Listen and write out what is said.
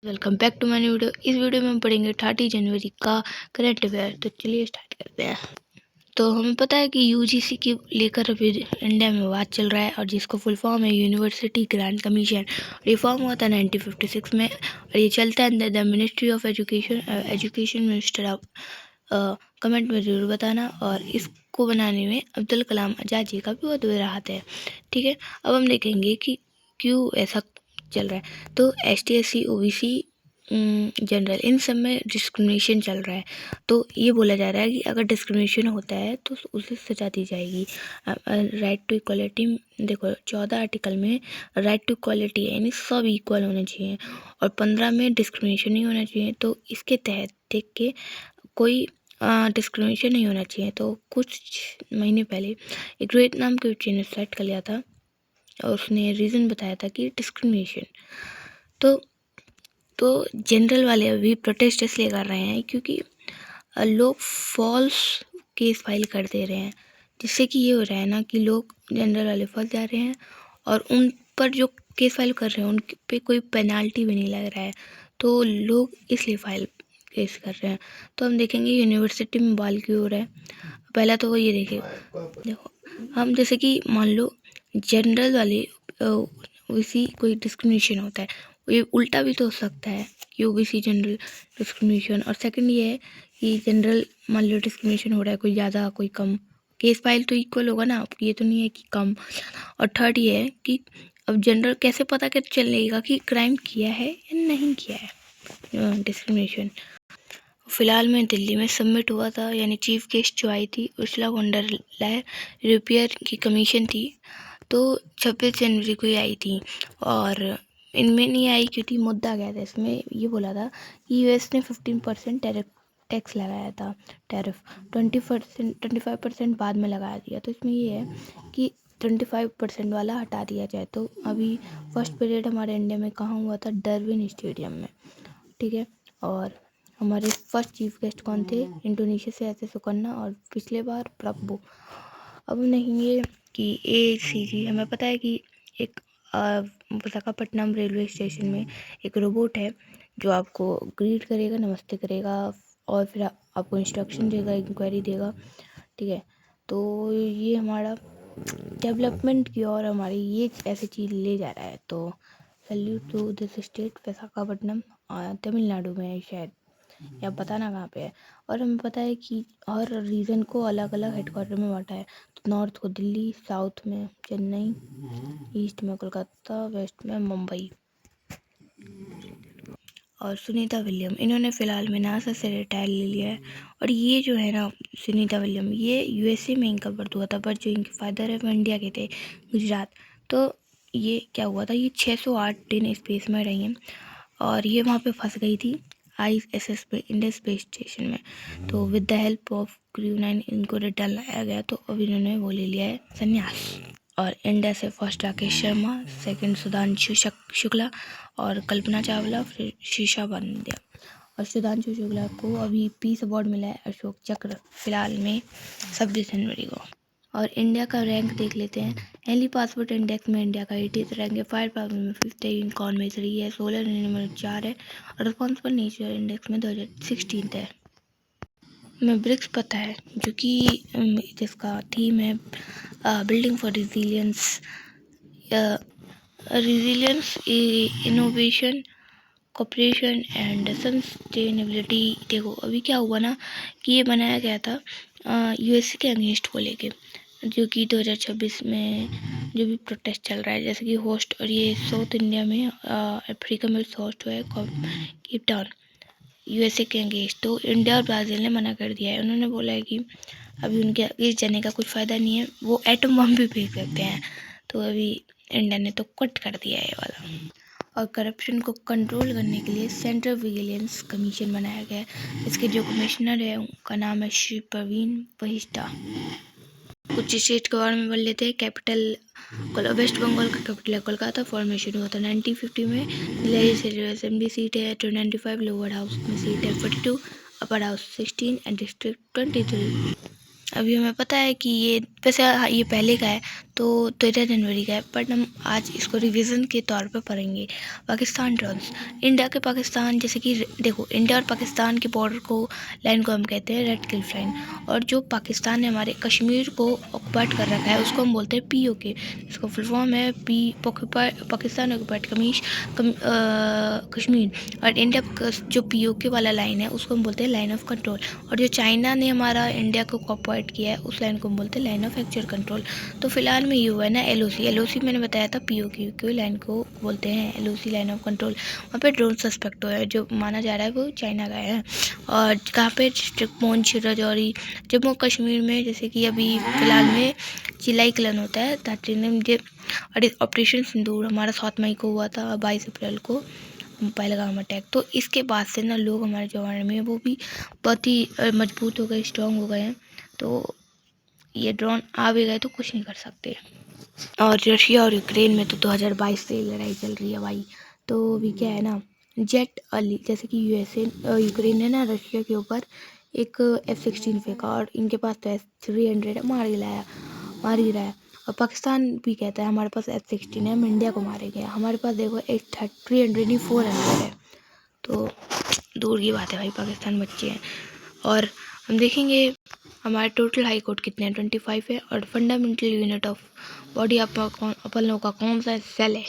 Welcome back to my new video. इस video में हम पढ़ेंगे 30 जनवरी का करंट अफेयर। तो चलिए स्टार्ट करते हैं। तो हमें पता है कि यूजीसी की लेकर अभी इंडिया में बात चल रहा है, और जिसका फुल फॉर्म है यूनिवर्सिटी ग्रांट कमीशन। ये फॉर्म हुआ था 1956 में, और ये चलता है अंदर the ministry of education minister of. Comment में ज़रूर बताना। और इसको बनाने में अब्दुल कलाम आज़ाद जी का भी बहुत बड़ा हाथ है। ठीक है, अब हम देखेंगे कि क्यों ऐसा चल रहा है। तो ST SC OBC जनरल, इन सब में डिस्क्रिमिनेशन चल रहा है। तो ये बोला जा रहा है कि अगर डिस्क्रिमिनेशन होता है तो उसे सजा दी जाएगी। राइट टू इक्वलिटी, देखो 14 आर्टिकल में राइट टू इक्वलिटी है, यानी सब इक्वल होने चाहिए, और 15 में डिस्क्रिमिनेशन नहीं होना चाहिए। तो इसके तहत देख के कोई डिस्क्रिमिनेशन नहीं होना चाहिए। तो कुछ महीने पहले एक रोहित नाम के बच्चे ने सेट कर लिया था, और उसने रीज़न बताया था कि डिस्क्रिमिनेशन। तो जनरल वाले अभी प्रोटेस्ट इसलिए कर रहे हैं क्योंकि लोग फॉल्स केस फाइल कर दे रहे हैं, जिससे कि ये हो रहा है ना कि लोग जनरल वाले फंस जा रहे हैं, और उन पर जो केस फाइल कर रहे हैं उन पे कोई पेनाल्टी भी नहीं लग रहा है। तो लोग इसलिए फाइल केस कर रहे हैं। तो हम देखेंगे यूनिवर्सिटी में बाल क्यों हो रहा है। पहला तो वो ये देखो, हम जैसे कि मान लो जनरल वाले ओबीसी कोई डिस्क्रिमिनेशन होता है, ये उल्टा भी तो हो सकता है कि ओबीसी जनरल डिस्क्रिमिनेशन। और सेकंड ये है कि जनरल मान लो डिस्क्रिमिनेशन हो रहा है, कोई ज़्यादा कोई कम, केस फाइल तो इक्वल होगा ना, ये तो नहीं है कि कम। और थर्ड ये है कि अब जनरल कैसे पता कर चलेगा कि क्राइम किया है या नहीं किया है डिस्क्रिमिनेशन। फिलहाल में दिल्ली में सबमिट हुआ था, यानी चीफ गेस्ट जो आई थी Ursula von der Leyen, European की कमीशन थी, तो 26 जनवरी को ही आई थी। और इनमें नहीं आई क्योंकि मुद्दा क्या था, इसमें ये बोला था कि यूएस ने 15% टैक्स लगाया था, टैरिफ 25% बाद में लगा दिया। तो इसमें ये है कि 25% वाला हटा दिया जाए। तो अभी फर्स्ट पीरियड हमारे इंडिया में कहाँ हुआ था, डरविन स्टेडियम में। ठीक है, और हमारे फर्स्ट चीफ गेस्ट कौन थे, इंडोनेशिया से ऐसे सुकन्ना, और पिछले बार प्रभु। अब नहीं ये कि ACG, हमें पता है कि एक विशाखापट्टनम रेलवे स्टेशन में एक रोबोट है जो आपको ग्रीट करेगा, नमस्ते करेगा, और फिर आपको इंस्ट्रक्शन देगा, इंक्वायरी देगा। ठीक है, तो ये हमारा डेवलपमेंट की और हमारी ये ऐसी चीज़ ले जा रहा है। तो salute to this state. Visakhapatnam Tamil Nadu में है शायद, या पता ना कहाँ पे है। और हमें पता है कि हर रीजन को अलग अलग हेडक्वार्टर में बांटा है। तो नॉर्थ को दिल्ली, साउथ में चेन्नई, ईस्ट में कोलकाता, वेस्ट में मुंबई। और सुनीता विलियम, इन्होंने फ़िलहाल में नासा से रिटायर ले लिया है। और ये जो है ना सुनीता विलियम, ये USA में इनका बर्थ हुआ था, पर जो इनके फादर है वो इंडिया के थे, गुजरात। तो ये क्या हुआ था, ये 608 दिन स्पेस में रही हैं, और ये वहाँ पे फंस गई थी ISS पे, इंडियन स्पेस स्टेशन में। तो with the help of crew 9 इनको रिटर्न लाया गया। तो अब इन्होंने वो ले लिया है संन्यास। और इंडिया से फर्स्ट राकेश शर्मा, सेकंड सुधांशु शुक्ला, और कल्पना चावला, फिर शीशा बंद्या। और सुधांशु शुक्ला को अभी पीस अवार्ड मिला है, अशोक चक्र, फिलहाल में 26 जनवरी को। और इंडिया का रैंक देख लेते हैं। हेनली पासपोर्ट इंडेक्स में इंडिया का 80th रैंक है, फायर पावर में 5th है, यूनिकॉर्न में 3 है, सोलर नंबर 4 है, और रिस्पॉन्सिबल नेचर इंडेक्स में 2016 है। में ब्रिक्स पता है, जो कि जिसका थीम है building for resilience, innovation, cooperation and sustainability. देखो अभी क्या हुआ ना कि ये बनाया गया था USA के अगेंस्ट को लेके, जो कि 2026 में जो भी प्रोटेस्ट चल रहा है, जैसे कि होस्ट, और ये साउथ इंडिया में अफ्रीका में होस्ट हुआ है, केप टाउन, USA के अगेंस्ट। तो इंडिया और ब्राज़ील ने मना कर दिया है। उन्होंने बोला है कि अभी उनके अगेंस्ट जाने का कुछ फ़ायदा नहीं है, वो एटम बम भी फेंक सकते हैं। तो अभी इंडिया ने तो कट कर दिया है ये वाला। और करप्शन को कंट्रोल करने के लिए सेंट्रल विजिलेंस कमीशन बनाया गया है। इसके जो कमिश्नर है उनका नाम है श्री प्रवीण वहिष्ठा। कुछ स्टेट के बारे में बोल लेते हैं। कैपिटल वेस्ट बंगाल का कैपिटल है कोलकाता, फॉर्मेशन हुआ था 1950 में। लेजिस्लेटिव असेंबली सीट है 295, लोअर हाउस में सीट है 42, अपर हाउस 16 एंड डिस्ट्रिक्ट 23। अभी हमें पता है कि ये वैसे ये पहले का है, तो 13 जनवरी का है, बट हम आज इसको रिवीजन के तौर पे पढ़ेंगे। पाकिस्तान ड्रोन्स, इंडिया के पाकिस्तान, जैसे कि देखो इंडिया और पाकिस्तान के बॉर्डर को लाइन को हम कहते हैं रेड क्लिफ लाइन, और जो पाकिस्तान ने हमारे कश्मीर को ऑक्युपाइड कर रखा है उसको हम बोलते हैं POK। इसका फुल फॉर्म है पाकिस्तान ऑक्युपाइड कश्मीर। और इंडिया का जो POK वाला लाइन है उसको हम बोलते हैं लाइन ऑफ कंट्रोल, और जो चाइना ने हमारा इंडिया को ऑक्युपाइड किया है उस लाइन को हम बोलते हैं लाइन ऑफ एक्चुअल कंट्रोल। तो फिलहाल में ये हुआ है ना LOC मैंने बताया था, POK लाइन को बोलते हैं LOC लाइन ऑफ कंट्रोल। वहाँ पे ड्रोन सस्पेक्ट हुआ है, जो माना जा रहा है वो चाइना का है। और कहाँ पे पुंछ, राजौरी, जम्मू कश्मीर में, जैसे कि अभी फिलहाल में चिलाई क्लन होता है ऑपरेशन सिंदूर हमारा 7 मई को हुआ था, 22 अप्रैल को पहलगाम अटैक। तो इसके बाद से ना लोग हमारे जो आर्मी में वो भी बहुत ही मजबूत हो गए, स्ट्रांग हो गए हैं। तो ये ड्रोन आ भी गए तो कुछ नहीं कर सकते। और रशिया और यूक्रेन में तो 2022 से लड़ाई चल रही है भाई। तो अभी क्या है ना, जेट अली, जैसे कि यूक्रेन ने ना रशिया के ऊपर एक F-16 फेंका, और इनके पास तो S-300 है, मार ही रहा है। और पाकिस्तान भी कहता है हमारे पास F-16 है, हम इंडिया को मारेंगे। हमारे पास देखो 300 नहीं 400 है। तो दूर की बात है भाई, पाकिस्तान बच्चे हैं। और हम देखेंगे हमारे टोटल हाई कोर्ट कितने हैं, 25 है। और फंडामेंटल यूनिट ऑफ बॉडी अपन लोगों का कौन सा सेल है,